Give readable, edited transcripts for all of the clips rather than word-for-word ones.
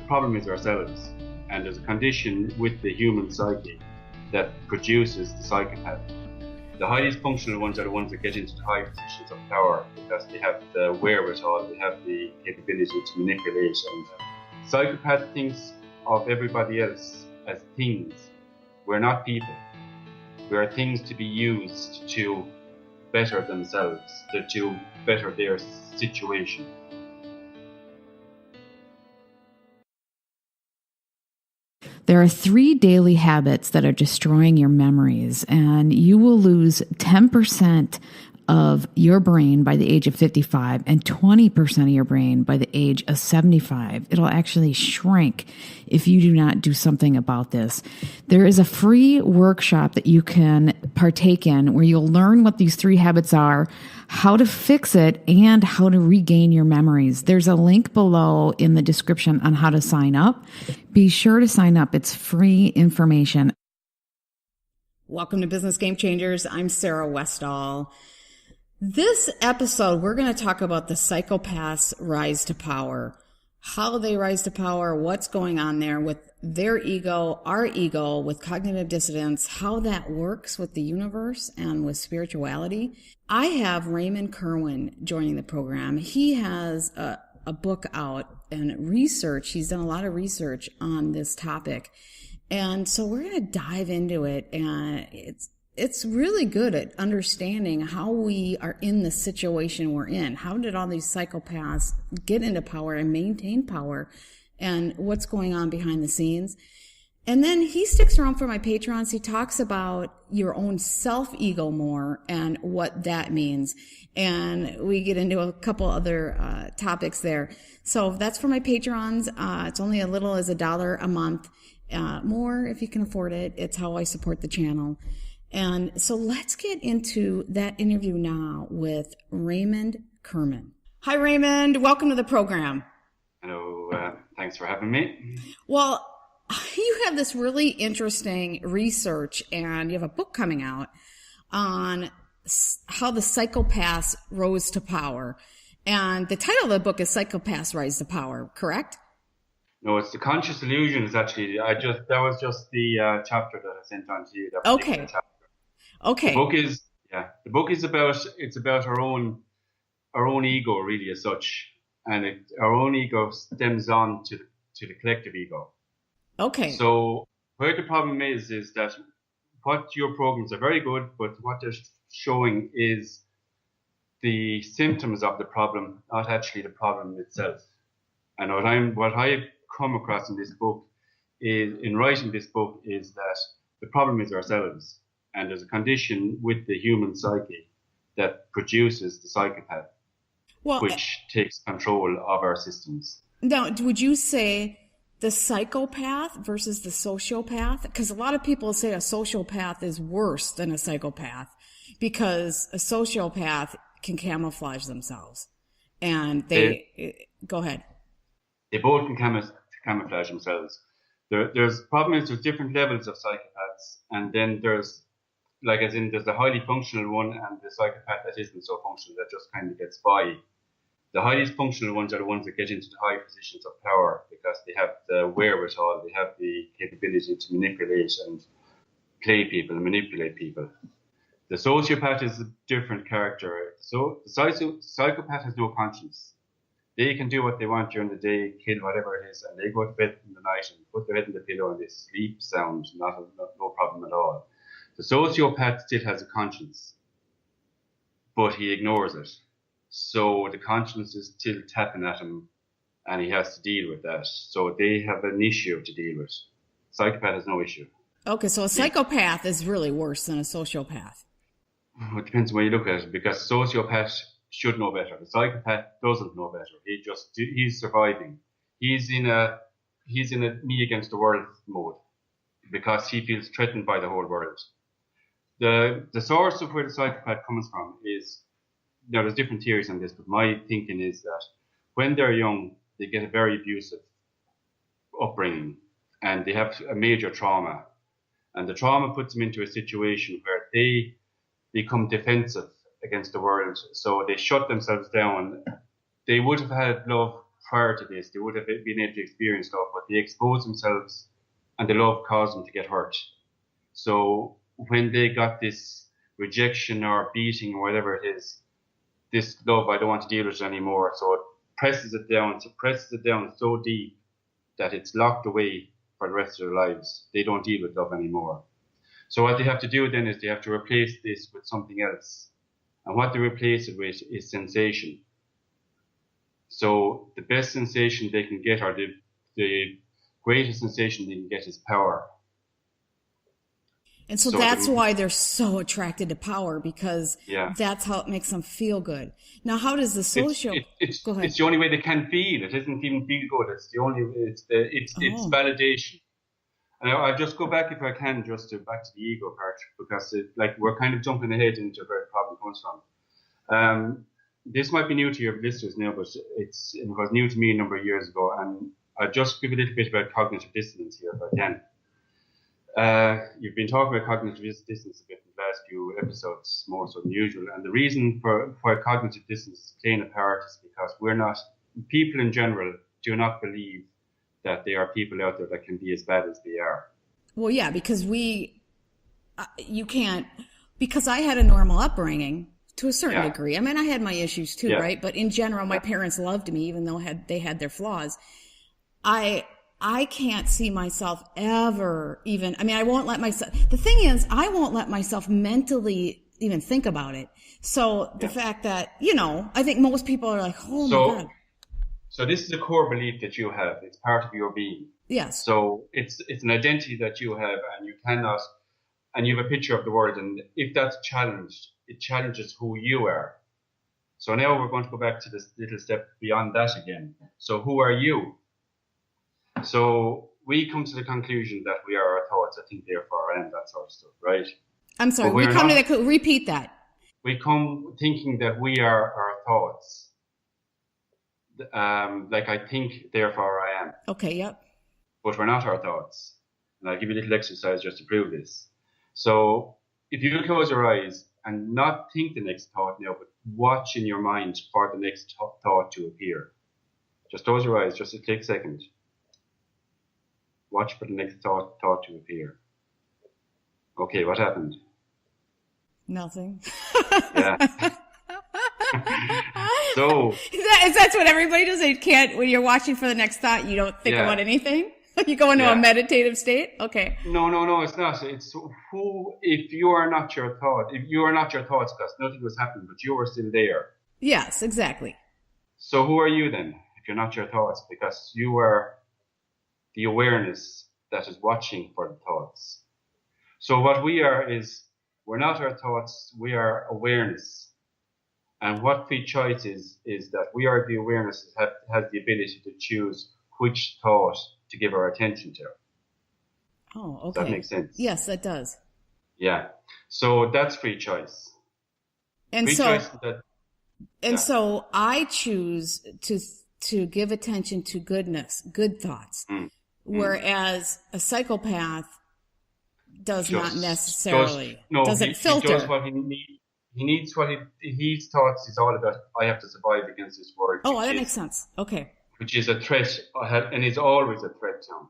problem is ourselves, and there's a condition with the human psyche that produces the psychopath. The highly functional ones are the ones that get into the high positions of power because they have the wherewithal, they have the capability to manipulate. And psychopath thinks of everybody else as things. We're not people. We are things to be used to better themselves, to better their situation. There are 3 daily habits that are destroying your memories, and you will lose 10% of your brain by the age of 55 and 20% of your brain by the age of 75. It'll actually shrink if you do not do something about this. There is a free workshop that you can partake in where you'll learn what these 3 habits are, how to fix it, and how to regain your memories. There's a link below in the description on how to sign up. Be sure to sign up. It's free information. Welcome to Business Game Changers. I'm Sarah Westall. This episode, we're going to talk about the psychopaths' rise to power, how they rise to power, what's going on there with their ego, our ego, with cognitive dissonance, how that works with the universe and with spirituality. I have Raymond Kirwan joining the program. He has a book out and research. He's done a lot of research on this topic. And so we're going to dive into it, and it's really good at understanding how we are in the situation we're in. How did all these psychopaths get into power and maintain power, and what's going on behind the scenes? And then he sticks around for my patrons. He talks about your own self-ego more and what that means. And we get into a couple other topics there. So that's for my patrons. It's only as little as $1 a month. More if you can afford it. It's how I support the channel. And so let's get into that interview now with Raymond Kirwan. Hi, Raymond. Welcome to the program. Hello. Thanks for having me. Well, you have this really interesting research, and you have a book coming out on how the psychopaths rose to power. And the title of the book is Psychopaths Rise to Power, correct? No, it's The Conscious Illusions, actually. That was just the chapter that I sent on to you. Okay. Okay. The book is about our own ego, really, as such, and our own ego stems on to the collective ego. Okay. So where the problem is that what your programs are very good, but what they're showing is the symptoms of the problem, not actually the problem itself. And what I've come across in this book in writing this book is that the problem is ourselves. And there's a condition with the human psyche that produces the psychopath, which takes control of our systems. Now, would you say the psychopath versus the sociopath? Because a lot of people say a sociopath is worse than a psychopath because a sociopath can camouflage themselves. And go ahead. They both can camouflage themselves. There's different levels of psychopaths, and then there's the highly functional one and the psychopath that isn't so functional, that just kind of gets by. The highly functional ones are the ones that get into the high positions of power because they have the wherewithal, they have the capability to manipulate and play people and manipulate people. The sociopath is a different character. So the psychopath has no conscience. They can do what they want during the day, kill whatever it is, and they go to bed in the night and put their head in the pillow and they sleep sound, no problem at all. The sociopath still has a conscience, but he ignores it. So the conscience is still tapping at him, and he has to deal with that. So they have an issue to deal with. Psychopath has no issue. Okay, so a psychopath is really worse than a sociopath. It depends on where you look at it, because a sociopath should know better. The psychopath doesn't know better. He's surviving. He's in a me against the world mode because he feels threatened by the whole world. The source of where the psychopath comes from is, there's different theories on this, but my thinking is that when they're young, they get a very abusive upbringing and they have a major trauma. And the trauma puts them into a situation where they become defensive against the world. So they shut themselves down. They would have had love prior to this, they would have been able to experience love, but they exposed themselves and the love caused them to get hurt. So when they got this rejection or beating or whatever it is, this love, I don't want to deal with it anymore. So it presses it down so deep that it's locked away for the rest of their lives. They don't deal with love anymore. So what they have to do then is they have to replace this with something else. And what they replace it with is sensation. So the best sensation they can get, or the greatest sensation they can get, is power. And so that's why they're so attracted to power, because that's how it makes them feel good. Now, how does the social... Go ahead. It's the only way they can feel. It isn't even feel good. It's the only... It's validation. And I'll just go back, if I can, back to the ego part, because we're kind of jumping ahead into where the problem comes from. This might be new to your listeners now, but it was new to me a number of years ago. And I'll just give a little bit about cognitive dissonance here, if I can. You've been talking about cognitive dissonance a bit in the last few episodes, more so than usual. And the reason for cognitive dissonance is playing a part is because people in general do not believe that there are people out there that can be as bad as they are. Well, yeah, because you can't, because I had a normal upbringing to a certain degree. I mean, I had my issues too, right? But in general, my parents loved me, even though they had their flaws. I can't see myself ever even, I mean, I won't let myself, the thing is, I won't let myself mentally even think about it. So the fact that, I think most people are like, oh my God. So this is a core belief that you have. It's part of your being. Yes. So it's an identity that you have, and you cannot, and you have a picture of the world. And if that's challenged, it challenges who you are. So now we're going to go back to this little step beyond that again. So who are you? So we come to the conclusion that we are our thoughts, I think, therefore, and that sort of stuff, right? I'm sorry, repeat that. We come thinking that we are our thoughts. Like I think, therefore I am. Okay, yep. But we're not our thoughts. And I'll give you a little exercise just to prove this. So if you close your eyes and not think the next thought now, but watch in your mind for the next thought to appear. Just close your eyes, just a quick second. Watch for the next thought to appear. Okay, what happened? Nothing. Yeah. So that's what everybody does. You can't, when you're watching for the next thought, you don't think about anything. You go into a meditative state. Okay. No, it's not. It's if you are not your thought, if you are not your thoughts, because nothing was happening, but you were still there. Yes, exactly. So who are you then, if you're not your thoughts? Because you are the awareness that is watching for the thoughts. So what we are is, we're not our thoughts, we are awareness. And what free choice is that we are the awareness that has the ability to choose which thought to give our attention to. Oh, okay. Does that make sense? Yes, that does. Yeah. So that's free choice. And free so, choice that, so I choose to give attention to goodness, good thoughts. Whereas a psychopath does not necessarily, doesn't filter. He does what he needs. He needs what his thoughts is all about. I have to survive against this world. Oh, that makes sense. Okay. Which is a threat, and is always a threat to him.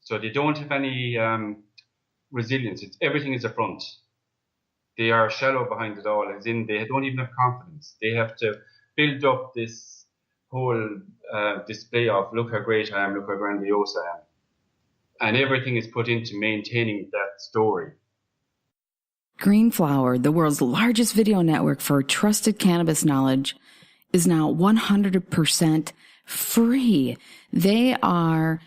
So they don't have any resilience. Everything is a front. They are shallow behind it all, as in they don't even have confidence. They have to build up this whole display of, look how great I am, look how grandiose I am. And everything is put into maintaining that story. Greenflower, the world's largest video network for trusted cannabis knowledge, is now 100% free. They are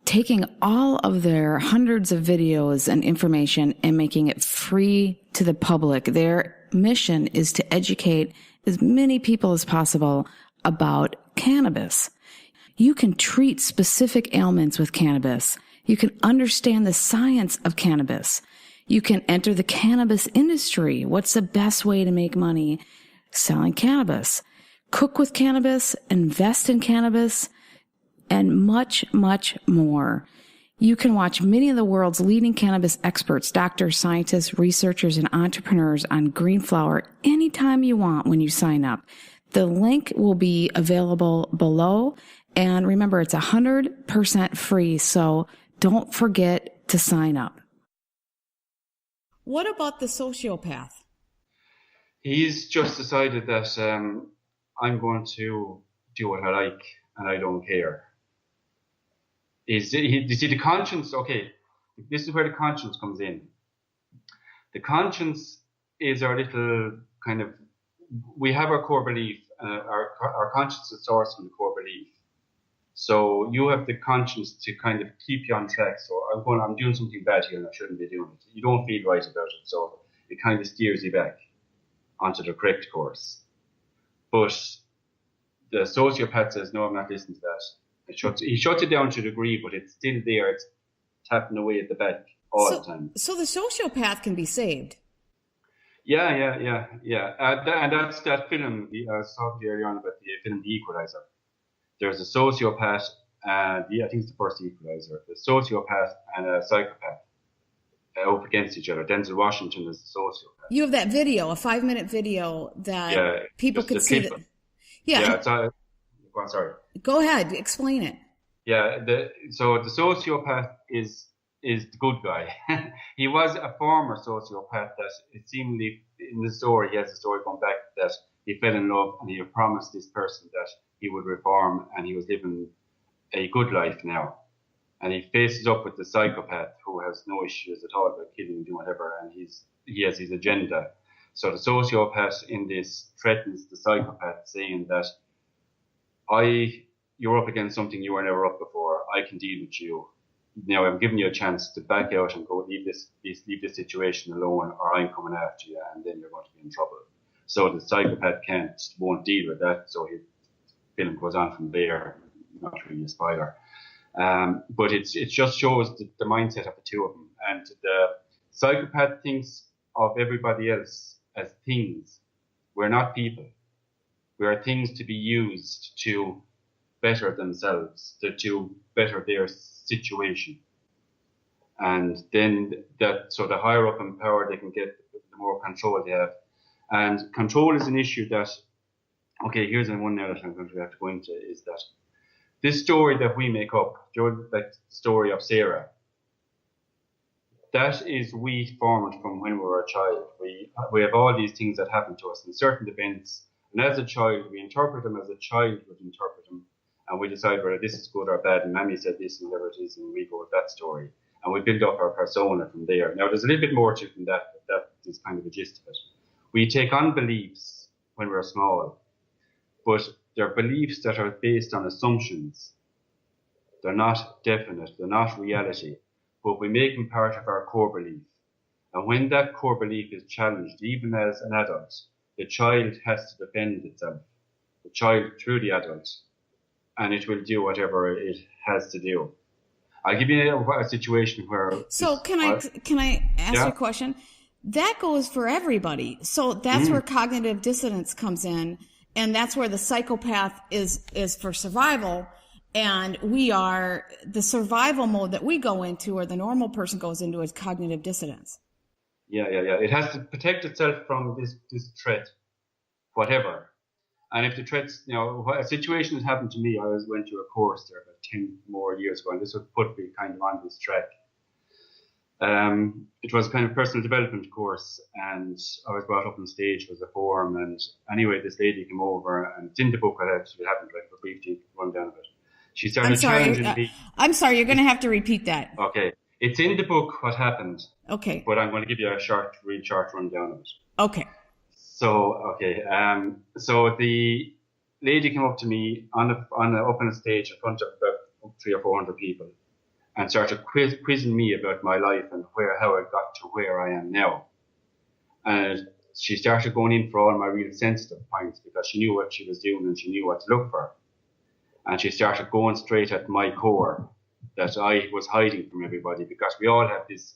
taking all of their hundreds of videos and information and making it free to the public. Their mission is to educate as many people as possible about cannabis. You can treat specific ailments with cannabis. You can understand the science of cannabis. You can enter the cannabis industry. What's the best way to make money selling cannabis? Cook with cannabis, invest in cannabis, and much, much more. You can watch many of the world's leading cannabis experts, doctors, scientists, researchers, and entrepreneurs on Greenflower anytime you want when you sign up. The link will be available below. And remember, it's 100% free. So don't forget to sign up. What about the sociopath? He's just decided that I'm going to do what I like and I don't care. You see, the conscience, okay, this is where the conscience comes in. The conscience is our little kind of, we have our core belief, our conscience is sourced from the core belief. So you have the conscience to kind of keep you on track. So I'm doing something bad here and I shouldn't be doing it. You don't feel right about it. So it kind of steers you back onto the correct course. But the sociopath says, no, I'm not listening to that. He shuts it down to a degree, but it's still there. It's tapping away at the back all the time. So the sociopath can be saved. Yeah. And that's that film I was talking earlier on about, the film The Equalizer. There's a sociopath, I think it's the first Equalizer. The sociopath and a psychopath up against each other. Denzel Washington is the sociopath. You have that video, a 5-minute video that people could see. Go on, sorry. Go ahead, explain it. Yeah, so the sociopath is the good guy. He was a former sociopath that it seemingly in the story, he has a story going back that he fell in love and he promised this person that he would reform and he was living a good life now. And he faces up with the psychopath who has no issues at all about killing and doing whatever, and he has his agenda. So the sociopath in this threatens the psychopath, saying that you're up against something you were never up before. I can deal with you. Now I'm giving you a chance to back out and go leave this situation alone, or I'm coming after you, and then you're going to be in trouble. So the psychopath won't deal with that. So his film goes on from there. Not really a spoiler, but it just shows the mindset of the two of them. And the psychopath thinks of everybody else as things. We're not people. We are things to be used to better themselves, to better their situation. And then so the higher up in power they can get, the more control they have. And control is an issue that, okay, here's one now that I'm going to have to go into, is that this story that we make up, that story of Sarah, that is we formed from when we were a child. We have all these things that happen to us in certain events, and as a child, we interpret them as a child would interpret them, and we decide whether this is good or bad, and Mammy said this and whatever it is, and we go with that story. And we build up our persona from there. Now, there's a little bit more to it than that, but that is kind of the gist of it. We take on beliefs when we're small, but they're beliefs that are based on assumptions. They're not definite, they're not reality, but we make them part of our core belief. And when that core belief is challenged, even as an adult, the child has to defend itself, the child through the adult, and it will do whatever it has to do. I'll give you a situation where... So can I ask you a question? That goes for everybody. So that's where cognitive dissonance comes in, and that's where the psychopath is for survival, and we are the survival mode that we go into, or the normal person goes into, is cognitive dissonance. Yeah. It has to protect itself from this threat, whatever. And if the threats, a situation that happened to me, I went to a course there about 10 more years ago, and this would put me kind of on this track. It was kind of personal development course, and I was brought up on stage, was a forum, and anyway, this lady came over, and it's in the book what actually happened, like a brief rundown of it. She started challenging me. I'm sorry, you're going to have to repeat that. Okay. It's in the book what happened. Okay. But I'm going to give you a real short rundown of it. Okay. So the lady came up to me up on a stage in front of about 300 or 400 people and started quizzing me about my life and how I got to where I am now. And she started going in for all my real sensitive points because she knew what she was doing and she knew what to look for. And she started going straight at my core that I was hiding from everybody, because we all have this.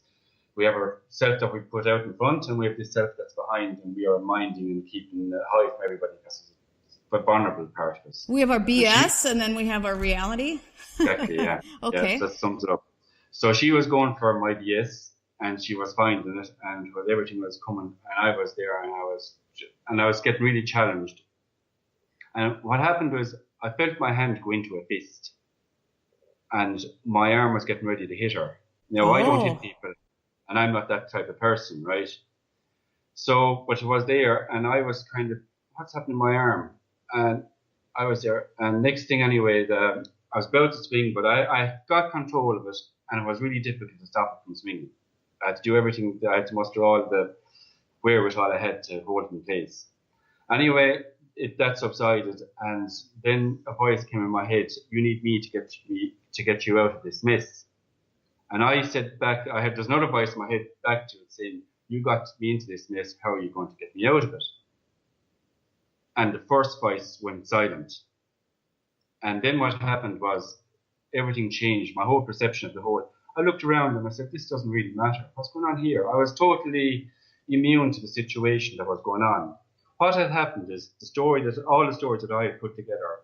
We have our self that we put out in front, and we have this self that's behind, and we are minding and keeping high from everybody because it's a vulnerable part of us. We have our BS, and then we have our reality. Exactly, yeah. Okay. Yeah, that sums it up. So she was going for my BS, and she was finding it, and when everything was coming, and I was there, and I was getting really challenged. And what happened was I felt my hand go into a fist, and my arm was getting ready to hit her. Now, I don't hit people, and I'm not that type of person, right? So, but it was there, and I was kind of, what's happening to my arm? And I was there, and next thing anyway, I was about to swing, but I got control of it, and it was really difficult to stop it from swinging. I had to do everything, I had to muster all the wherewithal I had to hold it in place. Anyway, that subsided, and then a voice came in my head, you need me to get you out of this mess. And I said back, there's another voice in my head back to it saying, you got me into this mess, how are you going to get me out of it? And the first voice went silent. And then what happened was everything changed. My whole perception of the whole. I looked around and I said, this doesn't really matter. What's going on here? I was totally immune to the situation that was going on. What had happened is all the stories that I had put together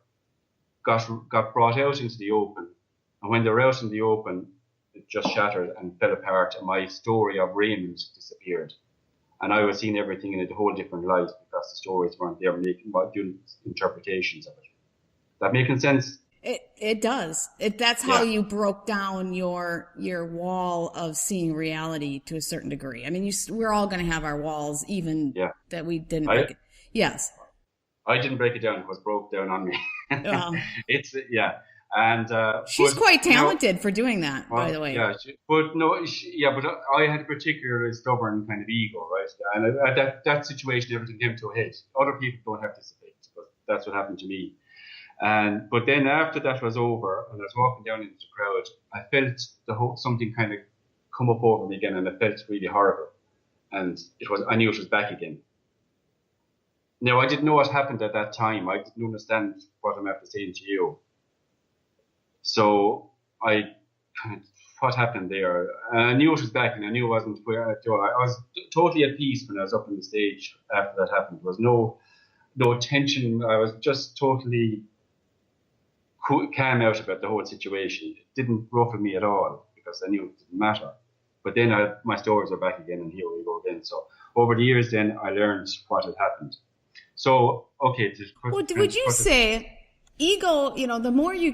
got brought out into the open. And when they were out in the open, it just shattered and fell apart. And my story of Raymond disappeared. And I was seeing everything in a whole different light because the stories weren't there doing interpretations of it. That making sense? It does. That's how you broke down your wall of seeing reality to a certain degree. I mean, we're all going to have our walls, even that we didn't break it. Yes. I didn't break it down. It was broke down on me. And she's quite talented for doing that, by the way. Yeah, but I had a particularly stubborn kind of ego, right? And at that situation, everything came to a head. Other people don't have this effect, but that's what happened to me. But then after that was over, and I was walking down into the crowd, I felt something kind of come up over me again, and it felt really horrible. And I knew it was back again. Now, I didn't know what happened at that time. I didn't understand what I'm after saying to you. So what happened there? I knew it was back, and I knew it wasn't where I was totally at peace when I was up on the stage after that happened. There was no tension. I was just totally calm out about the whole situation. It didn't ruffle me at all because I knew it didn't matter. But then my stories are back again, and here we go again. So over the years, then I learned what had happened. So okay. Would you say ego? The more you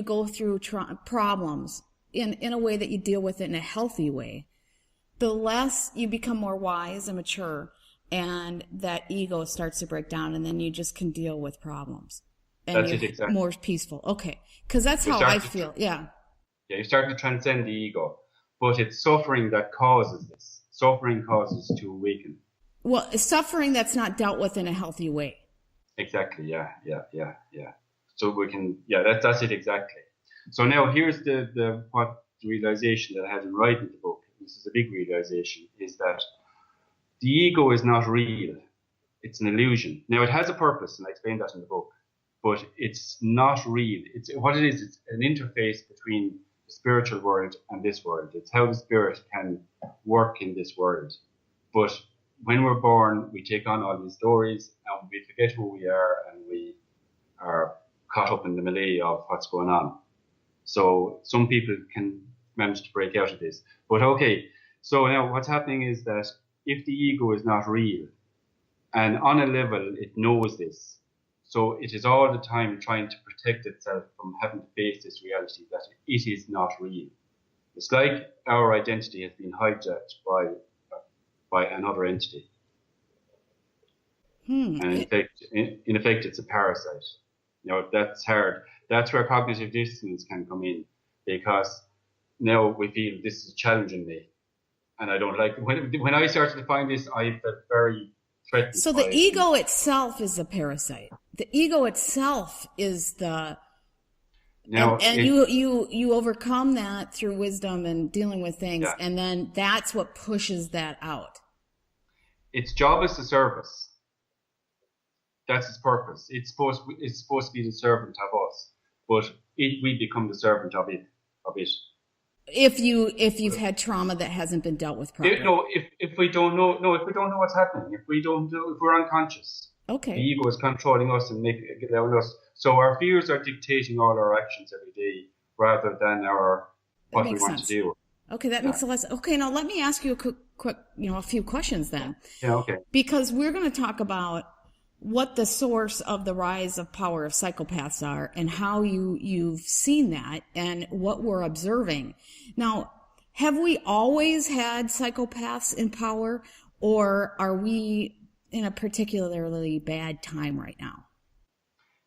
go through problems in a way that you deal with it in a healthy way, the less you become more wise and mature, and that ego starts to break down, and then you just can deal with problems. And that's it, exactly. More peaceful. Okay. Because that's how I feel. Yeah. Yeah, you're starting to transcend the ego. But it's suffering that causes this. Suffering causes to awaken. Well, suffering that's not dealt with in a healthy way. Exactly. Yeah. So we can, that's it exactly. So now here's the realization that I had in writing the book. This is a big realization, is that the ego is not real. It's an illusion. Now it has a purpose, and I explained that in the book. But it's not real. It's an interface between the spiritual world and this world. It's how the spirit can work in this world. But when we're born, we take on all these stories, and we forget who we are, and we are caught up in the melee of what's going on. So some people can manage to break out of this. But okay, so now what's happening is that if the ego is not real, and on a level it knows this, so it is all the time trying to protect itself from having to face this reality that it is not real. It's like our identity has been hijacked by another entity. And in effect, it's a parasite. That's hard. That's where cognitive dissonance can come in, because now we feel this is challenging me, and I don't like it. When I started to find this, I felt very threatened. So the ego itself is a parasite. The ego itself is you overcome that through wisdom and dealing with things, and then that's what pushes that out. Its job is to serve us. That's its purpose. It's supposed to be the servant of us, but we become the servant of it. If you've had trauma that hasn't been dealt with properly. If we don't know what's happening, if we're unconscious. Okay. The ego is controlling us and allowing us. So our fears are dictating all our actions every day, rather than what we want to do. Okay, that makes a lot. Okay, now let me ask you a quick, a few questions then. Yeah. Okay. Because we're going to talk about what the source of the rise of power of psychopaths are and how you've seen that and what we're observing. Now, have we always had psychopaths in power, or are we in a particularly bad time right now?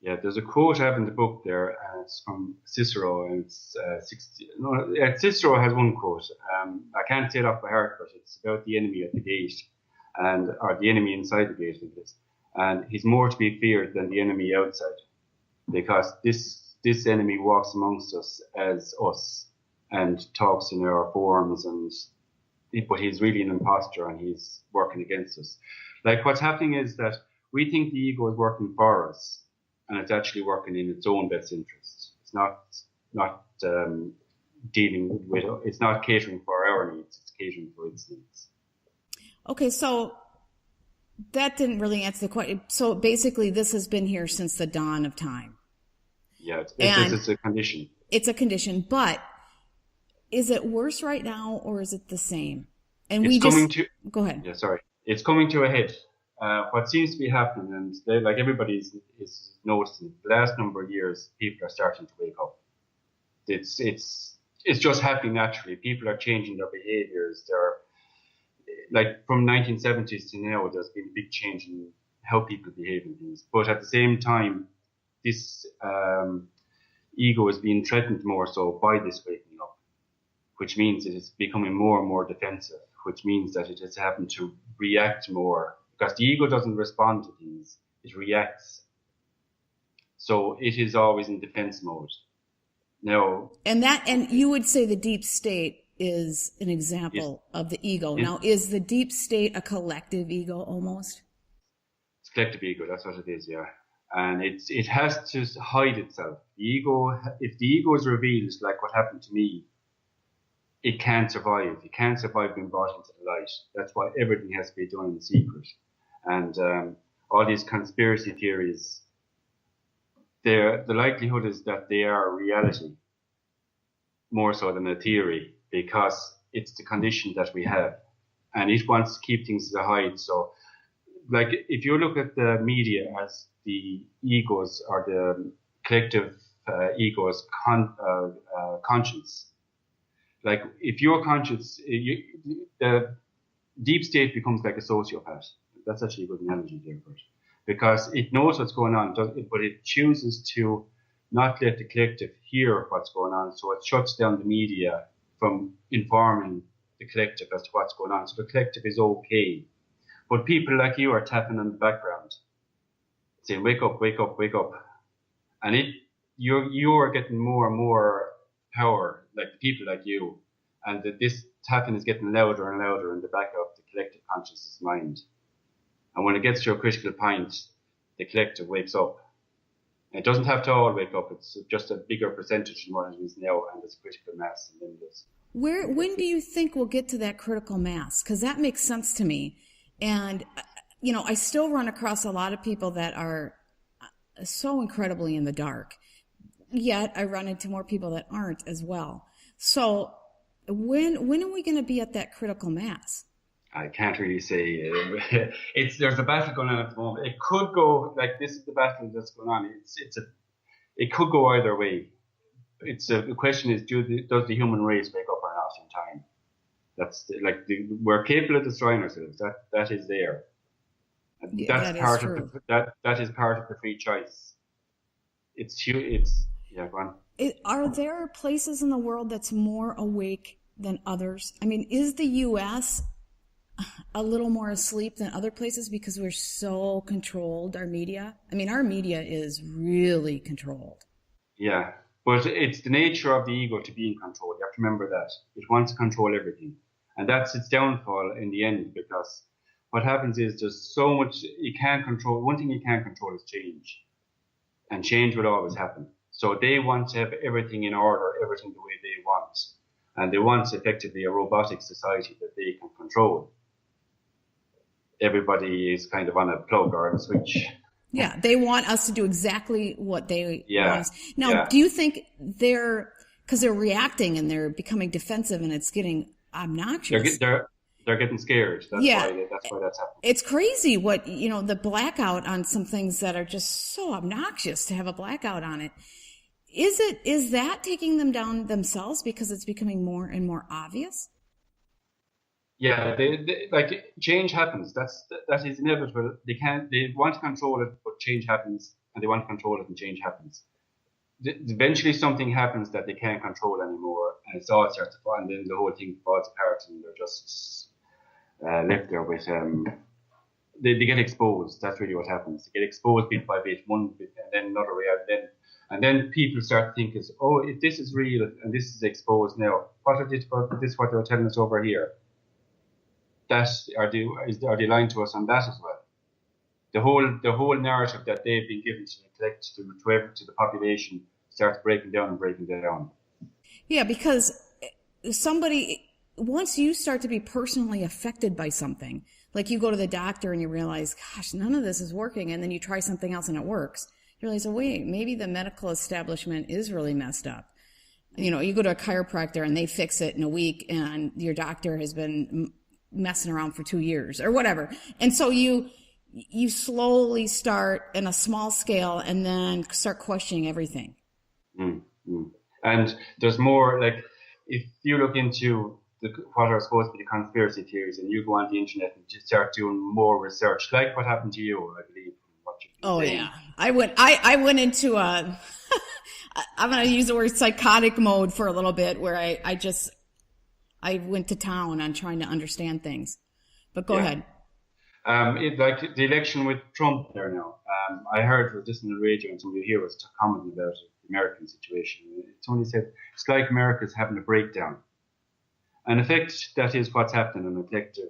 Yeah, there's a quote I have in the book there, and it's from Cicero, and it's Cicero has one quote. I can't say it off by heart, but it's about the enemy at the gate, or the enemy inside the gate, I think it is. And he's more to be feared than the enemy outside, because this enemy walks amongst us as us and talks in our forms, but he's really an imposter and he's working against us. Like, what's happening is that we think the ego is working for us, and it's actually working in its own best interest. It's not dealing with, it's not catering for our needs, it's catering for its needs. Okay, so that didn't really answer the question. So basically, this has been here since the dawn of time. Yeah, it's a condition. It's a condition, but is it worse right now, or is it the same? And go ahead. Yeah, sorry. It's coming to a head. What seems to be happening, and like everybody is noticing, the last number of years, people are starting to wake up. It's just happening naturally. People are changing their behaviors. They're like, from 1970s to now, there's been a big change in how people behave in things. But at the same time, this ego is being threatened more so by this waking up, which means it is becoming more and more defensive, which means that it is having to react more, because the ego doesn't respond to things, it reacts. So it is always in defense mode. Now, and you would say the deep state is an example of the ego. Now, is the deep state a collective ego almost? It's collective ego, that's what it is, yeah. And it has to hide itself. The ego, if the ego is revealed, like what happened to me, it can't survive. It can't survive being brought into the light. That's why everything has to be done in secret. And all these conspiracy theories, the likelihood is that they are a reality more so than a theory, because it's the condition that we have, and it wants to keep things to hide. So, like, if you look at the media as the egos or the collective ego's conscience, like, if your conscience, the deep state becomes like a sociopath. That's actually a good analogy there, because it knows what's going on, but it chooses to not let the collective hear what's going on, so it shuts down the media from informing the collective as to what's going on. So the collective is okay. But people like you are tapping on the background, saying, wake up, wake up, wake up. And you are getting more and more power, like people like you. And this tapping is getting louder and louder in the back of the collective consciousness mind. And when it gets to a critical point, the collective wakes up. It doesn't have to all wake up. It's just a bigger percentage than what it is now, and it's critical mass. And then there's, when do you think we'll get to that critical mass? Because that makes sense to me. And, I still run across a lot of people that are so incredibly in the dark. Yet I run into more people that aren't as well. So when are we going to be at that critical mass? I can't really say. There's a battle going on at the moment. It could go like this is the battle that's going on. It could go either way. The question is, does the human race wake up or not in time? That's we're capable of destroying ourselves. That is there. That's part of that is part of the free choice. Go on. Are there places in the world that's more awake than others? I mean, is the U.S. a little more asleep than other places because we're so controlled, our media? I mean, our media is really controlled. Yeah, but it's the nature of the ego to be in control. You have to remember that. It wants to control everything. And that's its downfall in the end, because what happens is there's so much you can't control. One thing you can't control is change. And change will always happen. So they want to have everything in order, everything the way they want. And they want effectively a robotic society that they can control. Everybody is kind of on a plug or on a switch. Yeah, they want us to do exactly what they want. Now, do you think because they're reacting and they're becoming defensive and it's getting obnoxious? They're getting scared. That's why that's happening. It's crazy what, the blackout on some things that are just so obnoxious to have a blackout on it. Is that taking them down themselves because it's becoming more and more obvious? Yeah, like change happens. That is inevitable. They want to control it, but change happens, and they want to control it, and change happens. Eventually, something happens that they can't control anymore, and it all starts to fall, and then the whole thing falls apart, and they're just left there with they get exposed. That's really what happens. They get exposed bit by bit, one bit, and then another reality, and then people start to think if this is real and this is exposed now, what they're telling us over here? Are they lying to us on that as well? The whole narrative that they've been given to to the population starts breaking down. Yeah, because once you start to be personally affected by something, like you go to the doctor and you realize, gosh, none of this is working, and then you try something else and it works. You realize, oh wait, maybe the medical establishment is really messed up. You go to a chiropractor and they fix it in a week, and your doctor has been messing around for 2 years or whatever. And so you slowly start in a small scale and then start questioning everything. Mm-hmm. And there's more, like, if you look into what are supposed to be the conspiracy theories, and you go on the internet and just start doing more research, like what happened to you, I believe. Yeah. I went into I'm going to use the word psychotic mode for a little bit, where I went to town on trying to understand things. But go ahead. Like the election with Trump there now. I heard this on the radio, and somebody here was commenting about the American situation. Somebody said it's like America's having a breakdown. In effect, that is what's happening on a collective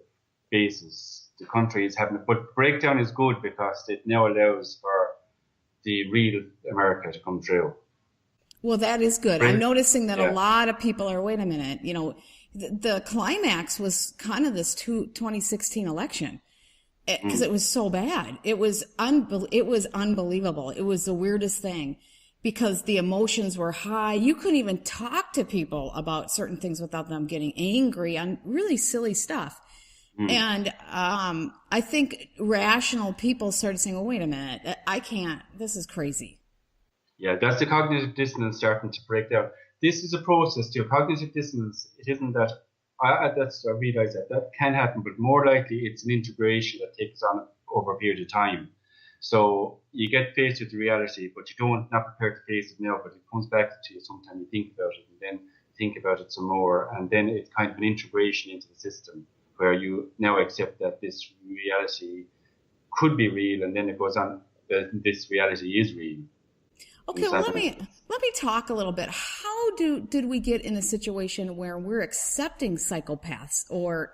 basis. The country is having but breakdown is good because it now allows for the real America to come through. Well, that is good. I'm noticing that a lot of people are, wait a minute, the climax was kind of this 2016 election, because it was so bad. It was unbelievable. It was the weirdest thing, because the emotions were high. You couldn't even talk to people about certain things without them getting angry on really silly stuff. And I think rational people started saying, well, wait a minute, I can't, this is crazy. Yeah, that's the cognitive dissonance starting to break down. This is a process to cognitive dissonance. It isn't that, I realize that can happen, but more likely it's an integration that takes on over a period of time. So you get faced with the reality, but not prepared to face it now, but it comes back to you sometime, you think about it, and then think about it some more, and then it's kind of an integration into the system, where you now accept that this reality could be real, and then it goes on, this reality is real. Okay, well, let me talk a little bit. How did we get in a situation where we're accepting psychopaths or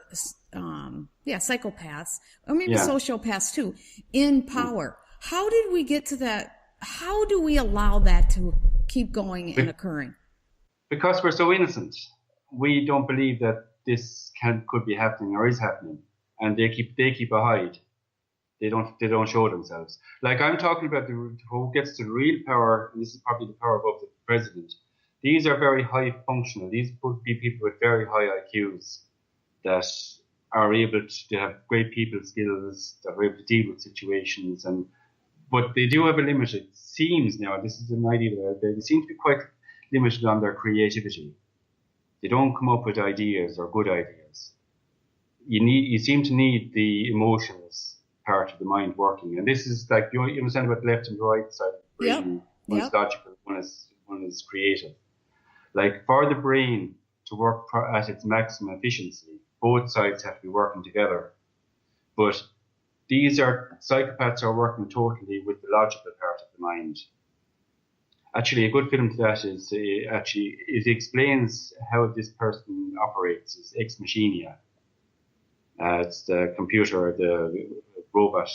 psychopaths, or maybe sociopaths too, in power? How did we get to that? How do we allow that to keep going and occurring? Because we're so innocent. We don't believe that this could be happening or is happening, and they keep a hide. They don't show themselves. Like I'm talking about who gets to the real power, and this is probably the power above the president. These are very high functional. These would be people with very high IQs that are able to have great people skills, that are able to deal with situations, but they do have a limit. It seems now, this is an idea that they seem to be quite limited on their creativity. They don't come up with ideas or good ideas. You seem to need the emotions part of the mind working, and this is like you understand about the left and the right side of the brain. One is logical, one is creative. Like for the brain to work at its maximum efficiency, both sides have to be working together. But psychopaths are working totally with the logical part of the mind. Actually, a good film to that is it explains how this person operates. Is Ex Machina. It's the computer, the robot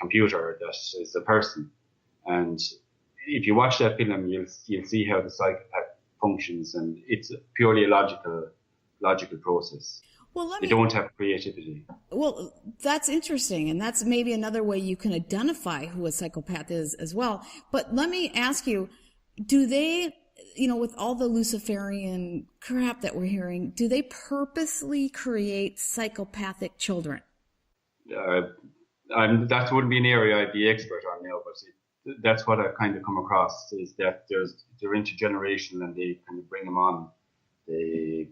computer that is the person. And if you watch that film, you'll see how the psychopath functions, and it's purely a logical process. Well, they don't have creativity. Well, that's interesting, and that's maybe another way you can identify who a psychopath is as well. But let me ask you, do they with all the Luciferian crap that we're hearing, do they purposely create psychopathic children? That wouldn't be an area I'd be expert on now, but that's what I've kind of come across, is that they're intergenerational, and they kind of bring them on. They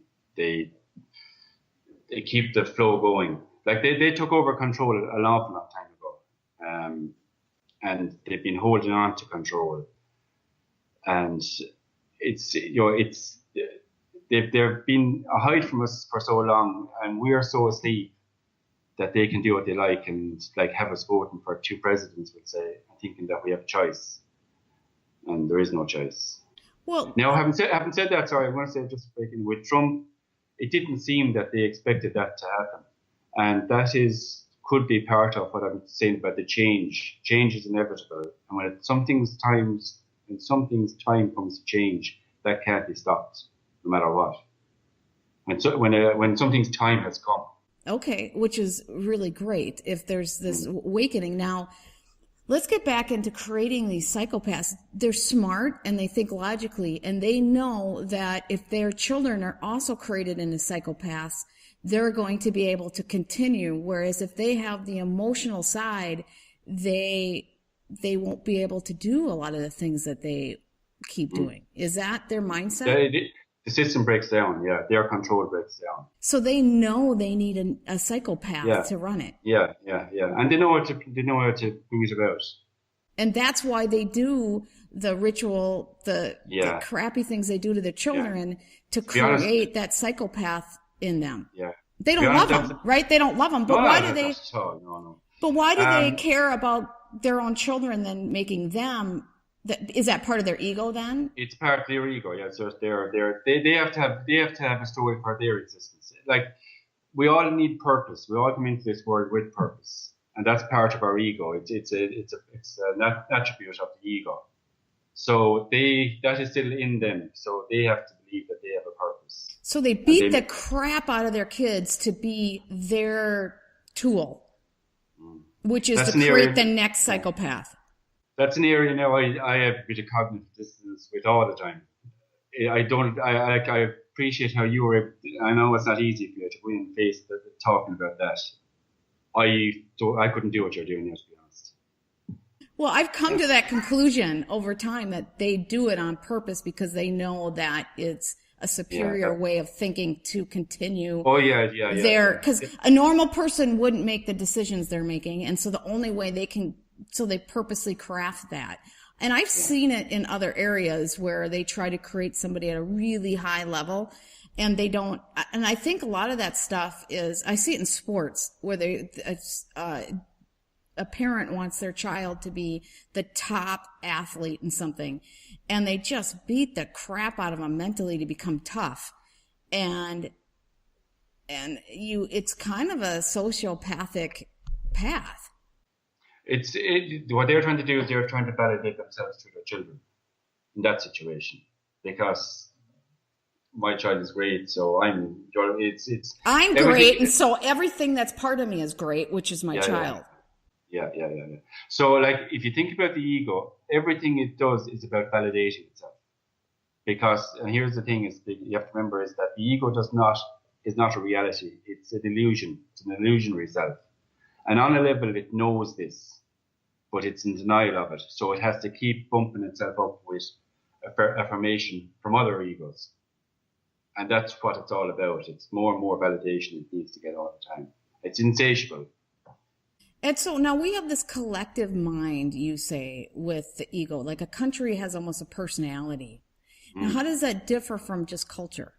keep the flow going. Like they took over control an awful long time ago, and they've been holding on to control. And they've been a hide from us for so long, and we are so asleep that they can do what they like, and like have us voting for 2 presidents, would say, thinking that we have a choice, and there is no choice. Well, now, having said that, sorry, I want to say, just breaking with Trump, it didn't seem that they expected that to happen, and that could be part of what I'm saying about the change. Change is inevitable, and when something's time comes to change, that can't be stopped, no matter what. When something's time has come. Okay, which is really great if there's this awakening. Now, let's get back into creating these psychopaths. They're smart and they think logically, and they know that if their children are also created into psychopaths, they're going to be able to continue. Whereas if they have the emotional side, they won't be able to do a lot of the things that they keep doing. Is that their mindset? The system breaks down, yeah. Their control breaks down. So they know they need a psychopath to run it. Yeah. And they know how to bring it about. And that's why they do the ritual, the crappy things they do to their children to create that psychopath in them. Yeah. They don't love them, right? They don't love them. But why do they? No. But why do they care about their own children than making them? Is that part of their ego then? It's part of their ego, yeah. So they have to have a story for their existence. Like, we all need purpose. We all come into this world with purpose, and that's part of our ego. It's an attribute of the ego. So that is still in them. So they have to believe that they have a purpose. So they beat the crap out of their kids to be their tool, which is to create the next psychopath. That's an area now I have a bit of cognitive dissonance with all the time. I appreciate how you were able to, I know it's not easy for you to go in face talking about that. I couldn't do what you're doing now, to be honest. Well, I've come to that conclusion over time, that they do it on purpose because they know that it's a superior way of thinking to continue. Oh, yeah. Because a normal person wouldn't make the decisions they're making, and so the only way they can, so they purposely craft that. And I've seen it in other areas where they try to create somebody at a really high level, and they don't. And I think a lot of that stuff is, I see it in sports where a parent wants their child to be the top athlete in something, and they just beat the crap out of them mentally to become tough. And it's kind of a sociopathic path. What they're trying to do is they're trying to validate themselves through their children in that situation, because my child is great, so I'm great, and so everything that's part of me is great, which is my child. Yeah. So, like, if you think about the ego, everything it does is about validating itself. Because, and here's the thing: you have to remember is that the ego is not a reality; it's an illusion. It's an illusionary self. And on a level, it knows this, but it's in denial of it. So it has to keep bumping itself up with affirmation from other egos. And that's what it's all about. It's more and more validation it needs to get all the time. It's insatiable. And so now we have this collective mind, you say, with the ego. Like a country has almost a personality. Now, how does that differ from just culture?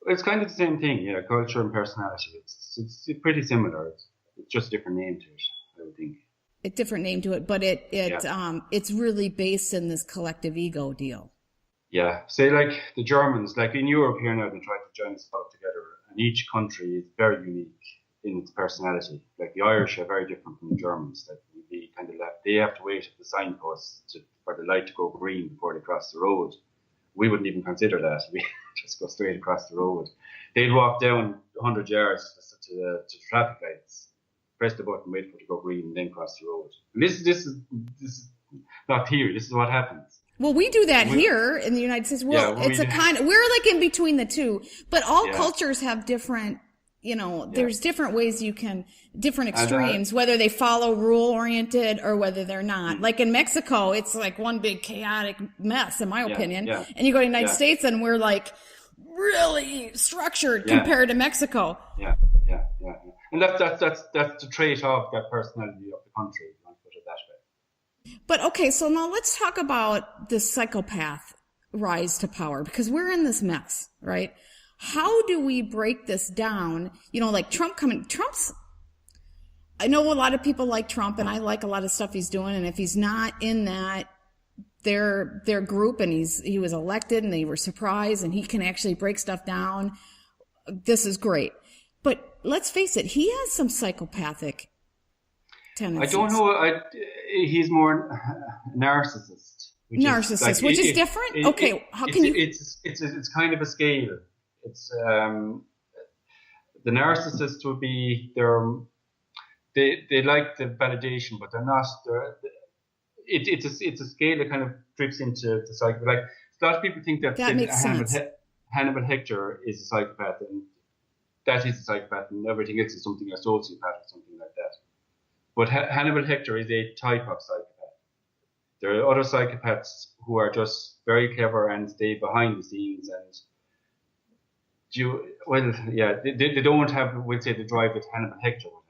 It's kind of the same thing, yeah. Culture and personality. It's pretty similar. It's just a different name to it, I would think. A different name to it, but it's really based in this collective ego deal. Yeah. Say like the Germans, like in Europe here now, they try to join us all together, and each country is very unique in its personality. Like the Irish are very different from the Germans. Like they have to wait at the signposts for the light to go green before they cross the road. We wouldn't even consider that. We just go straight across the road. They'd walk down 100 yards to the traffic lights, press the button, wait for it to go green, and then cross the road. And this is not theory. This is what happens. Well, we do that here in the United States. Well, it's a kind of, we're like in between the two, but all cultures have different, there's different ways you can, different extremes, whether they follow rule oriented or whether they're not. Like in Mexico, it's like one big chaotic mess, in my opinion. Yeah. And you go to the United States and we're like really structured compared to Mexico. Yeah. And that's the trait of that personality of the country, if you want to put it that way. But okay, so now let's talk about the psychopath rise to power, because we're in this mess, right? How do we break this down? Like Trump's, I know a lot of people like Trump, and I like a lot of stuff he's doing, and if he's not in their group and he was elected and they were surprised and he can actually break stuff down, this is great. But let's face it, he has some psychopathic tendencies. I don't know. He's more narcissist. Which is different. Okay, how can you? It's kind of a scale. It's the narcissist would be they like the validation, but they're not. It's a scale that kind of drips into the psychopath. Like a lot of people think that makes sense. Hannibal Lecter is a psychopath, and that is a psychopath, and everything else is something, a sociopath or something like that. But Hannibal Lecter is a type of psychopath. There are other psychopaths who are just very clever and stay behind the scenes, and they don't have, we'll say, the drive that Hannibal Lecter would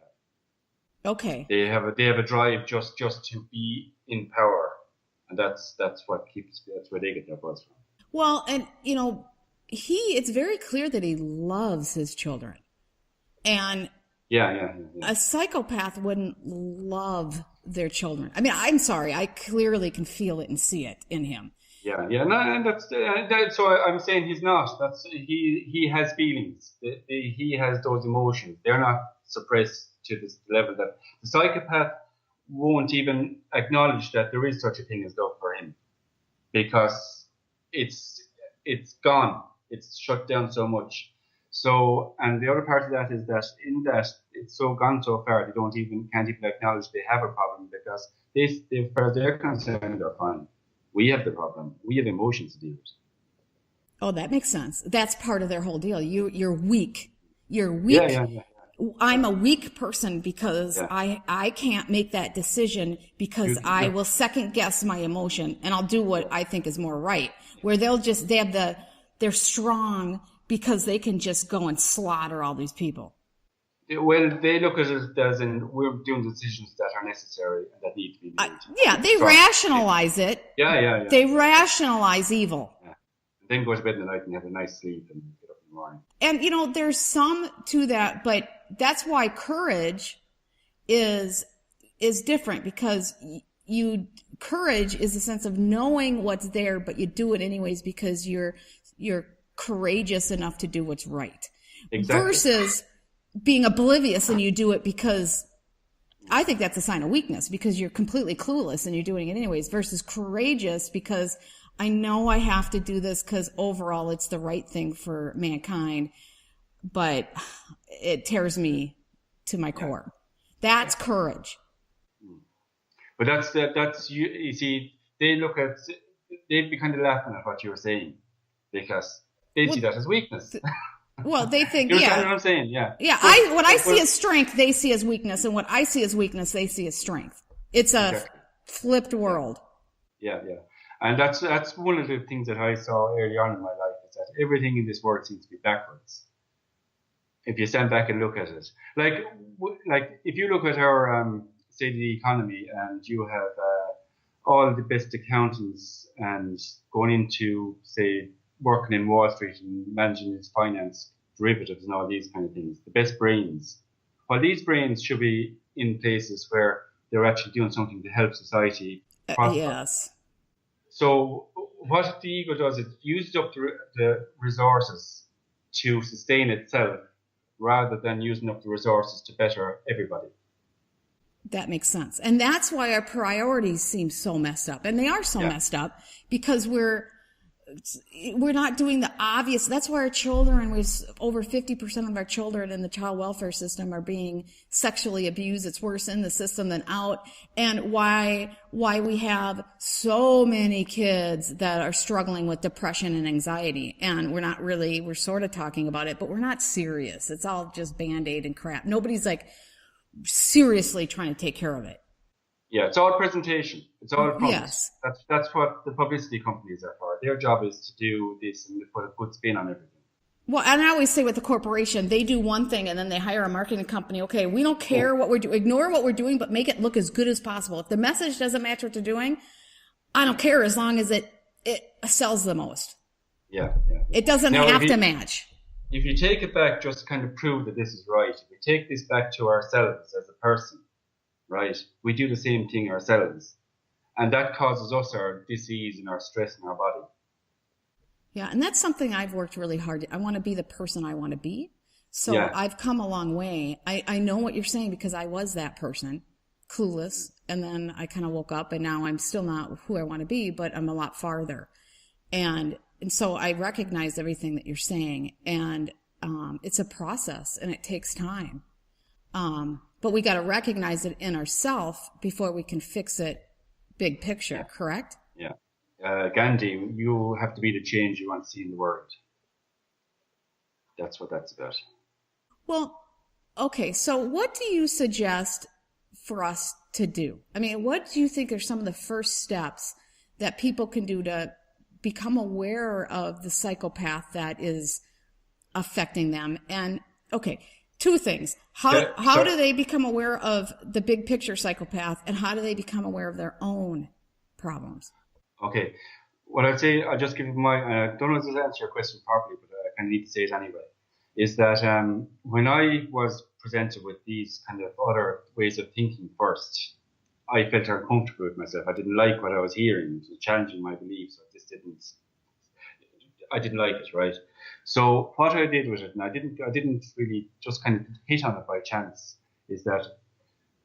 have. Okay. They have a drive just to be in power, and that's where they get their buzz from. Well, and it's very clear that he loves his children. And a psychopath wouldn't love their children. I mean, I'm sorry, I clearly can feel it and see it in him. No, and that's so I'm saying he's not. He has feelings. He has those emotions. They're not suppressed to this level that the psychopath won't even acknowledge that there is such a thing as love for him, because it's gone. It's shut down so much. So, and the other part of that is that in that it's so gone so far, they can't even acknowledge they have a problem, because as far as they're concerned, they're fine. We have the problem. We have emotions to deal with. Oh, that makes sense. That's part of their whole deal. You're weak. You're weak. Yeah. I'm a weak person because I can't make that decision because I will second guess my emotion and I'll do what I think is more right. Where they're strong because they can just go and slaughter all these people. Well, they look at it as in we're doing decisions that are necessary and that need to be made. They rationalize it. Yeah. They rationalize evil. Yeah. And then go to bed in the night and have a nice sleep and get up in the morning. And, there's some to that, but that's why courage is different, because courage is a sense of knowing what's there, but you do it anyways because you're courageous enough to do what's right. Exactly. Versus being oblivious and you do it because I think that's a sign of weakness, because you're completely clueless and you're doing it anyways, versus courageous because I know I have to do this because overall it's the right thing for mankind, but it tears me to my core. That's courage. But that's you see, they'd be kind of laughing at what you were saying, because they see that as weakness. Well, they think, you understand what I'm saying? Yeah. Yeah, what I see as strength, they see as weakness, and what I see as weakness, they see as strength. It's a flipped world. Yeah. And that's one of the things that I saw early on in my life, is that everything in this world seems to be backwards. If you stand back and look at it, like if you look at our say the economy, and you have all the best accountants and going into, say, working in Wall Street and managing its finance, derivatives and all these kind of things, the best brains. Well, these brains should be in places where they're actually doing something to help society prosper. Yes. So what the ego does, it uses up the resources to sustain itself rather than using up the resources to better everybody. That makes sense. And that's why our priorities seem so messed up. And they are so messed up because we're we're not doing the obvious. That's why our children, over 50% of our children in the child welfare system are being sexually abused. It's worse in the system than out. And why we have so many kids that are struggling with depression and anxiety. And we're sort of talking about it, but we're not serious. It's all just Band-Aid and crap. Nobody's like seriously trying to take care of it. Yeah, it's all presentation. It's all promise. Yes. That's what the publicity companies are for. Their job is to do this and put a good spin on everything. Well, and I always say with the corporation, they do one thing and then they hire a marketing company. Okay, we don't care what we're doing. Ignore what we're doing, but make it look as good as possible. If the message doesn't match what they're doing, I don't care as long as it sells the most. Yeah. It doesn't have to match. If you take it back just to kind of prove that this is right, if we take this back to ourselves as a person, right, we do the same thing ourselves. And that causes us our disease and our stress in our body. Yeah, and that's something I've worked really hard. I want to be the person I want to be. So I've come a long way. I know what you're saying because I was that person, clueless. And then I kind of woke up and now I'm still not who I want to be, but I'm a lot farther. And so I recognize everything that you're saying. And it's a process and it takes time. But we got to recognize it in ourselves before we can fix it big picture, correct? Yeah. Gandhi, you have to be the change you want to see in the world. That's what that's about. Well, okay. So what do you suggest for us to do? I mean, what do you think are some of the first steps that people can do to become aware of the psychopath that is affecting them? And okay, two things. How do they become aware of the big picture psychopath, and how do they become aware of their own problems? Okay. What I'd say, I'll just give you I don't know if this answers your question properly, but I kind of need to say it anyway, is that when I was presented with these kind of other ways of thinking first, I felt uncomfortable with myself. I didn't like what I was hearing. It was challenging my beliefs. I didn't like it, right? So what I did with it, and I didn't really just kind of hit on it by chance, is that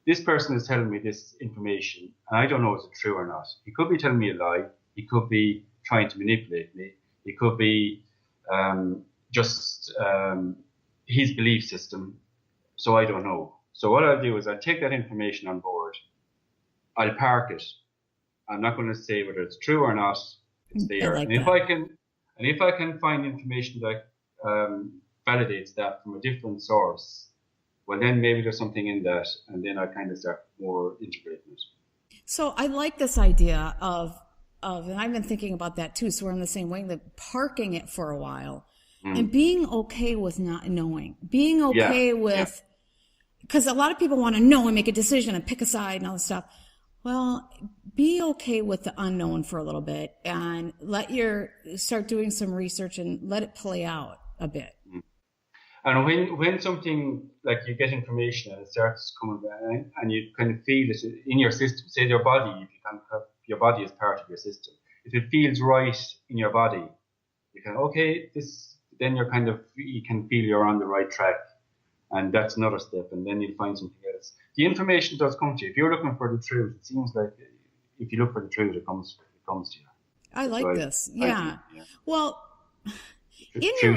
this person is telling me this information, and I don't know if it's true or not. He could be telling me a lie. He could be trying to manipulate me. He could be just his belief system. So I don't know. So what I'll do is I'll take that information on board. I'll park it. I'm not going to say whether it's true or not. It's there. Like and if I can find information that validates that from a different source, well, then maybe there's something in that, and then I kind of start more integrating it. So I like this idea of, and I've been thinking about that too. So we're in the same way, that parking it for a while and being okay with not knowing, being okay with, because a lot of people want to know and make a decision and pick a side and all this stuff. Well, be okay with the unknown for a little bit and start doing some research and let it play out a bit. And when something, like you get information and it starts coming back and you kind of feel it in your system, say your body, if you can have your body is part of your system. If it feels right in your body, you can, then you can feel you're on the right track. And that's another step. And then you'll find something else. The information does come to you. If you're looking for the truth, it seems like if you look for the truth, it comes to you. I like this. Yeah. Well, in your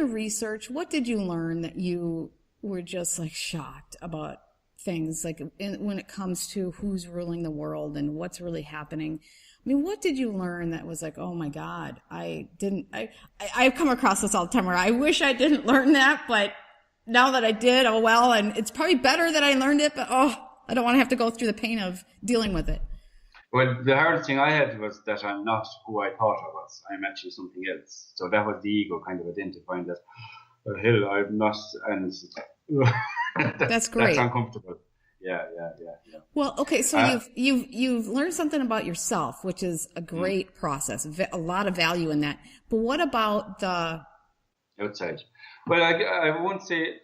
research, what did you learn that you were just like shocked about things like when it comes to who's ruling the world and what's really happening? I mean, what did you learn that was like, oh my God, I've come across this all the time where I wish I didn't learn that, but now that I did, oh well, and it's probably better that I learned it, but I don't want to have to go through the pain of dealing with it. Well, the hardest thing I had was that I'm not who I thought I was. I'm actually something else. So that was the ego kind of identifying that, hell, I'm not, and that's great. That's uncomfortable. Yeah. Well, okay, so you've learned something about yourself, which is a great process, a lot of value in that. But what about the outside? Well, I won't say,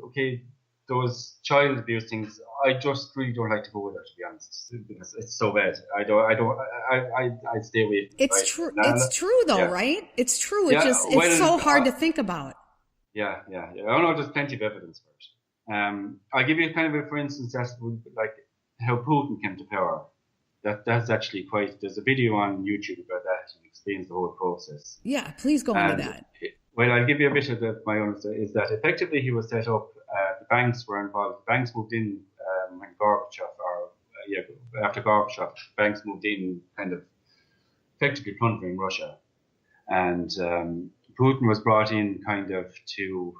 okay, those child abuse things, I just really don't like to go with it, to be honest, because it's so bad. I'd stay away. It's true. It's true though, right? It's true. It's so hard to think about. Yeah. I know there's plenty of evidence for it. I'll give you kind of a, for instance, that's like how Putin came to power. That's actually there's a video on YouTube about that and explains the whole process. Yeah, please go into that. Well, I'll give you a bit of my own story, is that effectively he was set up, the banks were involved. The banks moved in when after Gorbachev, banks moved in kind of effectively plundering Russia. And Putin was brought in kind of to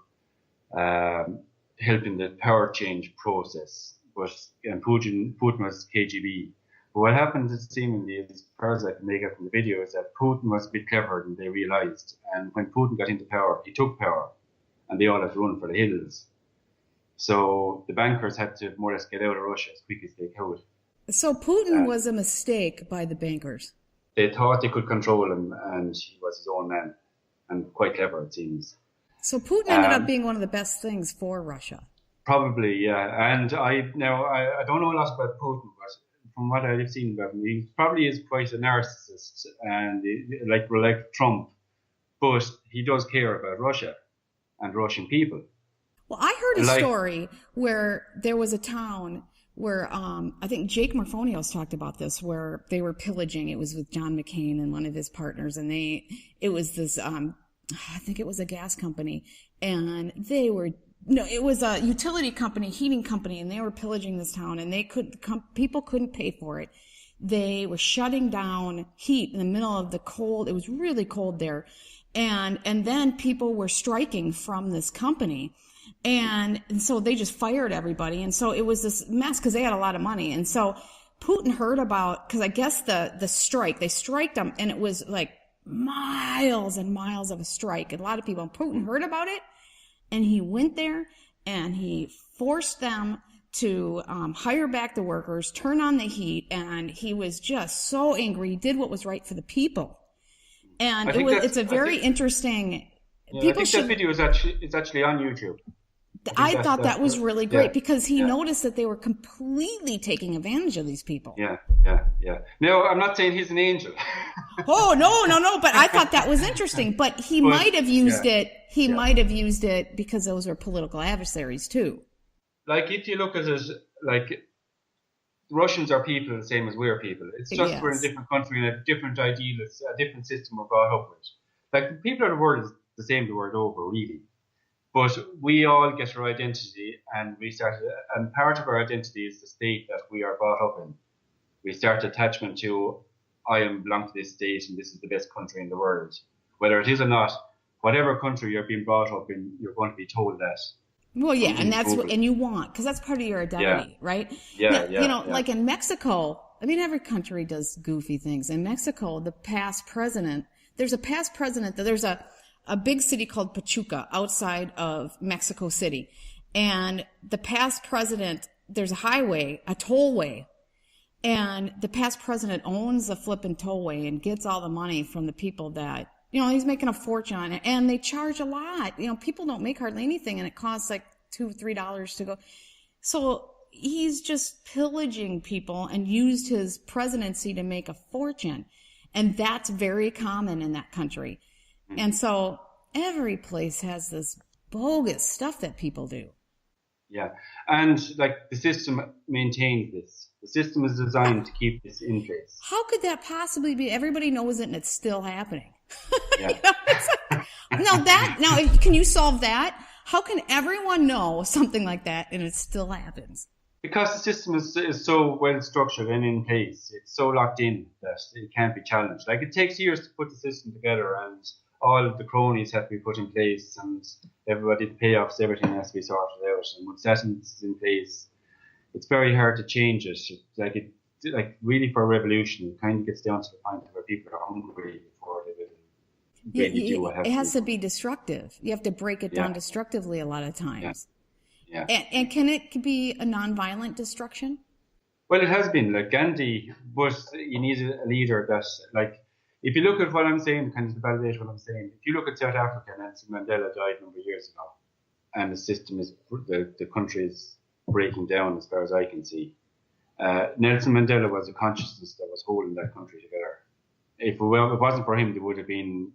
help in the power change process. And Putin was KGB. But what happened seemingly, as far as I can make out from the video, is that Putin was a bit cleverer than they realized. And when Putin got into power, he took power, and they all had to run for the hills. So the bankers had to more or less get out of Russia as quick as they could. So Putin was a mistake by the bankers. They thought they could control him, and he was his own man, and quite clever, it seems. So Putin ended up being one of the best things for Russia. Probably, yeah. And I don't know a lot about Putin, but from what I've seen about him, he probably is quite a narcissist, and like Trump, but he does care about Russia and Russian people. Well, I heard a story where there was a town where I think Jake Morphonios talked about this, where they were pillaging. It was with John McCain and one of his partners, and it was this I think it was a gas company, and it was a utility company, heating company, and they were pillaging this town, and people couldn't pay for it. They were shutting down heat in the middle of the cold. It was really cold there. And then people were striking from this company. And so they just fired everybody. And so it was this mess because they had a lot of money. And so Putin heard about, because I guess the strike, they striked them, and it was like miles and miles of a strike. And a lot of people, Putin heard about it, and he went there and he forced them to hire back the workers, turn on the heat, and he was just so angry. He did what was right for the people. And it's a very interesting. Yeah, I think that video is actually on YouTube. I thought that was really great because he noticed that they were completely taking advantage of these people. Yeah. No, I'm not saying he's an angel. Oh, no. But I thought that was interesting. But he might have used it. He might have used it because those are political adversaries too. Like if you look at it, like Russians are people the same as we're people. It's just we're in a different country and a different ideals, a different system we're brought up with. Like the people of the world is the same the world over, really. But we all get our identity, and and part of our identity is the state that we are brought up in. We start attachment to, I belong to this state, and this is the best country in the world. Whether it is or not, whatever country you're being brought up in, you're going to be told that. Well, yeah, and that's what, and you want, because that's part of your identity, right? Yeah. Like in Mexico, I mean, every country does goofy things. In Mexico, there's a past president, there's a big city called Pachuca outside of Mexico City. And the past president, there's a highway, a tollway, and the past president owns the flipping tollway and gets all the money from the people that, he's making a fortune on it, and they charge a lot. People don't make hardly anything, and it costs like $2-3 to go. So he's just pillaging people and used his presidency to make a fortune. And that's very common in that country. And so every place has this bogus stuff that people do. Yeah. And like the system maintains this. The system is designed to keep this in place. How could that possibly be? Everybody knows it and it's still happening. Yeah. Now, can you solve that? How can everyone know something like that and it still happens? Because the system is so well structured and in place. It's so locked in that it can't be challenged. Like it takes years to put the system together, and all of the cronies have to be put in place, and everybody, the payoffs, everything has to be sorted out. And once that is in place, it's very hard to change it. Like really for a revolution, it kind of gets down to the point where people are hungry before they will really do what has to be. It has to be destructive. You have to break it down destructively a lot of times. Yeah. And can it be a nonviolent destruction? Well, it has been. Like Gandhi, but you need a leader that, like, if you look at what I'm saying, kind of to validate what I'm saying, if you look at South Africa, Nelson Mandela died a number of years ago, and the system the country is breaking down as far as I can see. Nelson Mandela was a consciousness that was holding that country together. If it wasn't for him, there would have been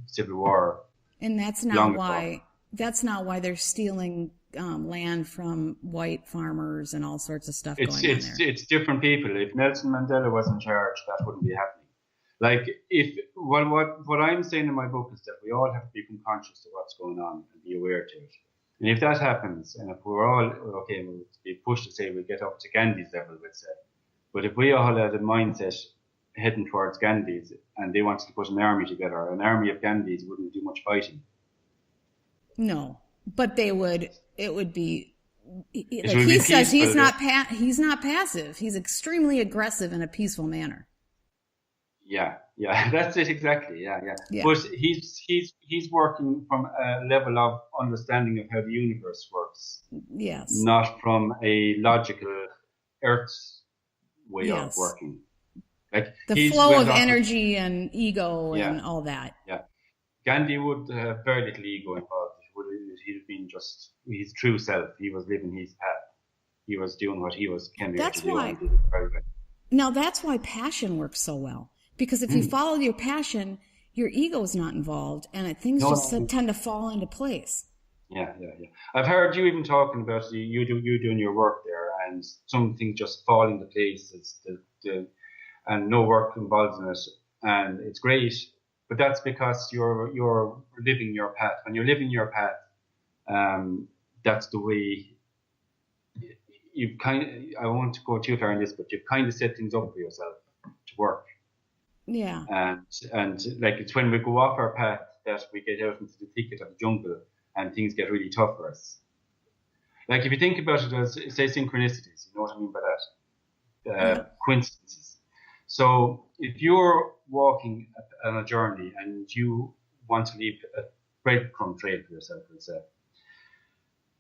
civil war. And that's not why. That's not why they're stealing land from white farmers and all sorts of stuff going on there. It's different people. If Nelson Mandela was in charge, that wouldn't be happening. Like, what I'm saying in my book is that we all have to become conscious of what's going on and be aware to it. And if that happens, and if we're all, okay, we'll be pushed to say we get up to Gandhi's level, let's say. But if we all had a mindset heading towards Gandhi's and they wanted to put an army together, an army of Gandhi's wouldn't do much fighting. No, but it would be, like he says, he's not passive. He's extremely aggressive in a peaceful manner. Yeah, that's it exactly. Yeah. But he's working from a level of understanding of how the universe works. Yes. Not from a logical Earth's way of working. Like the flow of energy and ego and all that. Yeah. Gandhi would have very little ego involved. He'd have been just his true self. He was living his path. He was doing what he came here to do. And did it very well. Now that's why passion works so well. Because if you follow your passion, your ego is not involved, and things tend to fall into place. Yeah. I've heard you even talking about you doing your work there, and some things just fall into place. And no work involved in it, and it's great. But that's because you're living your path. When you're living your path, that's the way. I won't go too far in this, but you've kind of set things up for yourself to work. Yeah. And like it's when we go off our path that we get out into the thicket of the jungle and things get really tough for us. Like if you think about it as, say, synchronicities, you know what I mean by that? Coincidences. So if you're walking on a journey and you want to leave a breadcrumb trail for yourself, let's say,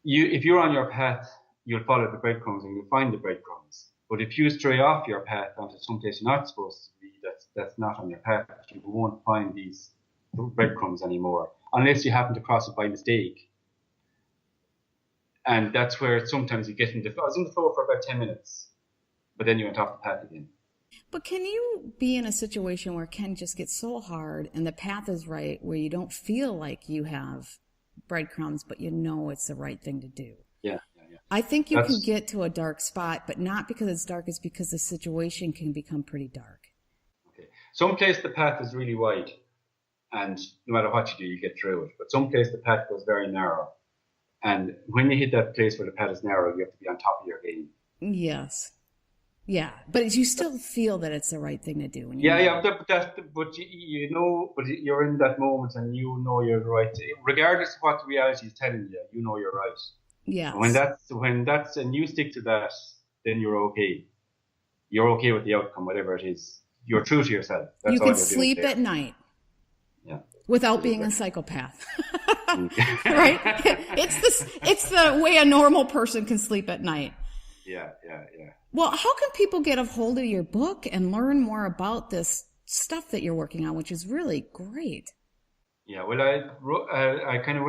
if you're on your path, you'll follow the breadcrumbs and you'll find the breadcrumbs. But if you stray off your path onto someplace you're not supposed to be, that's not on your path, you won't find these breadcrumbs anymore, unless you happen to cross it by mistake. And that's where sometimes you get I was in the flow for about 10 minutes, but then you went off the path again. But can you be in a situation where it can just get so hard and the path is right, where you don't feel like you have breadcrumbs, but you know it's the right thing to do? Yeah. I think you can get to a dark spot, but not because it's dark, it's because the situation can become pretty dark. Okay. Someplace the path is really wide, and no matter what you do, you get through it. But someplace the path goes very narrow. And when you hit that place where the path is narrow, you have to be on top of your game. Yes. Yeah, but you still feel that it's the right thing to do. But you know, but you're in that moment and you know you're right. Regardless of what the reality is telling you, you know you're right. Yeah. When that's and you stick to that, then you're okay. You're okay with the outcome, whatever it is. You're true to yourself. That's you can sleep at night. Yeah. Without being a psychopath. Right? It's the way a normal person can sleep at night. Yeah. Well, how can people get a hold of your book and learn more about this stuff that you're working on, which is really great? Yeah, well, I kind of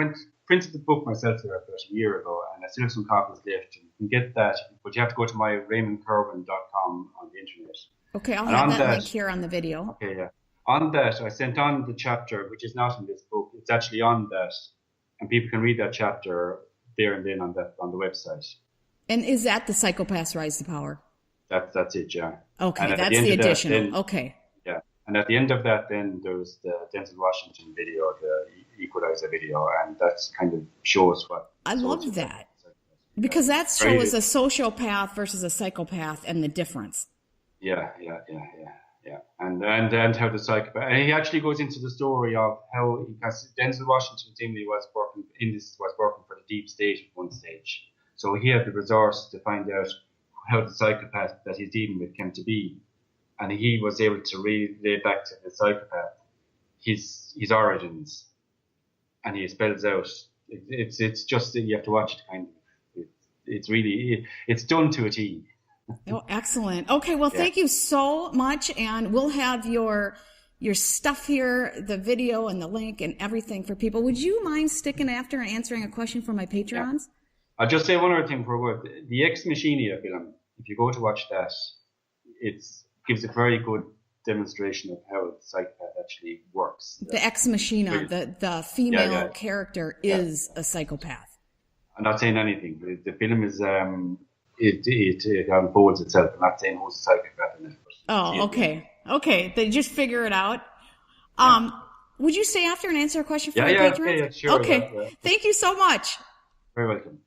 printed the book myself there about a year ago, and I still have some copies left. You can get that, but you have to go to my RaymondKirwan.com on the internet. Okay, I'll have that link here on the video. Okay, yeah. On that, I sent on the chapter, which is not in this book. It's actually on that, and people can read that chapter there and then on the website. And is that the Psychopaths Rise to Power? That's it, yeah. Okay, that's the additional. Okay. Yeah, and at the end of that, then there's the Denzel Washington video, the Equalizer video, and that kind of shows what. I love that because that shows a sociopath versus a psychopath and the difference. Yeah. And how the psychopath, and he actually goes into the story of how, because Denzel Washington seemingly was working for the deep state at one stage. So he had the resource to find out how the psychopath that he's dealing with came to be. And he was able to relay back to the psychopath his origins. And he spells out, it's just that you have to watch it kind of. It's really, it's done to a T. Oh, excellent. Okay, well, thank you so much. And we'll have your stuff here, the video and the link and everything for people. Would you mind sticking after and answering a question from my Patreons? Yeah. I'll just say one other thing for a word. The Ex Machina film, if you go to watch that, it gives a very good demonstration of how the psychopath actually works. The Ex Machina, the female character is a psychopath. I'm not saying anything. The film is it unfolds itself. I'm not saying who's a psychopath in it. Oh, okay. Okay. They just figure it out. Would you stay after and answer a question for Yeah, my yeah, patrons? okay, yeah, sure. Okay. Yeah. Thank you so much. Very welcome.